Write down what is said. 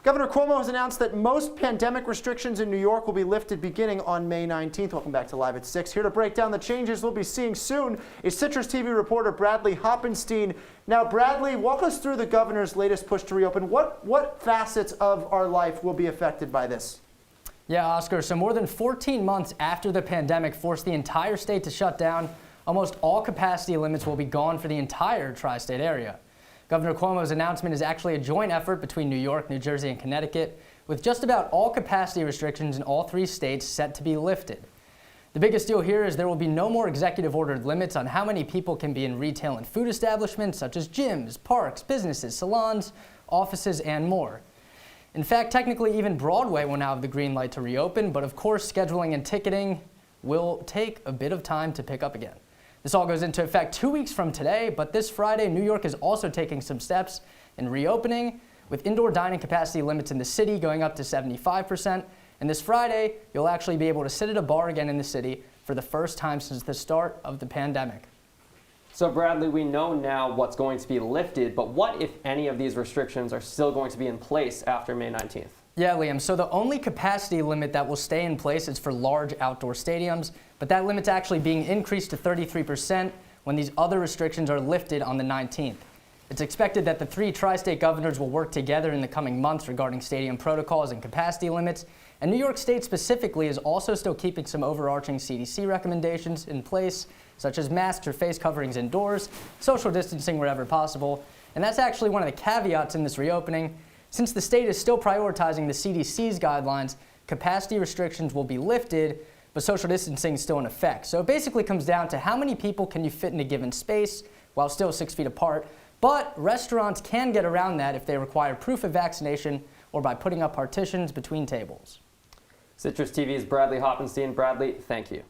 Governor Cuomo has announced that most pandemic restrictions in New York will be lifted beginning on May 19th. Welcome back to Live at 6. Here to break down the changes we'll be seeing soon is CitrusTV reporter Bradley Hoppenstein. Now, Bradley, walk us through the governor's latest push to reopen. What facets of our life will be affected by this? Yeah, Oscar, so more than 14 months after the pandemic forced the entire state to shut down, almost all capacity limits will be gone for the entire tri-state area. Governor Cuomo's announcement is actually a joint effort between New York, New Jersey, and Connecticut, with just about all capacity restrictions in all three states set to be lifted. The biggest deal here is there will be no more executive-ordered limits on how many people can be in retail and food establishments such as gyms, parks, businesses, salons, offices, and more. In fact, technically even Broadway will now have the green light to reopen, but of course scheduling and ticketing will take a bit of time to pick up again. This all goes into effect 2 weeks from today, but this Friday, New York is also taking some steps in reopening, with indoor dining capacity limits in the city going up to 75%. And this Friday, you'll actually be able to sit at a bar again in the city for the first time since the start of the pandemic. So Bradley, we know now what's going to be lifted, but what if any of these restrictions are still going to be in place after May 19th? Yeah, Liam, so the only capacity limit that will stay in place is for large outdoor stadiums, but that limit's actually being increased to 33% when these other restrictions are lifted on the 19th. It's expected that the three tri-state governors will work together in the coming months regarding stadium protocols and capacity limits, and New York State specifically is also still keeping some overarching CDC recommendations in place, such as masks or face coverings indoors, social distancing wherever possible, and that's actually one of the caveats in this reopening. Since the state is still prioritizing the CDC's guidelines, capacity restrictions will be lifted, but social distancing is still in effect. So it basically comes down to how many people can you fit in a given space while still 6 feet apart. But restaurants can get around that if they require proof of vaccination or by putting up partitions between tables. Citrus TV's Bradley Hoppenstein. Bradley, thank you.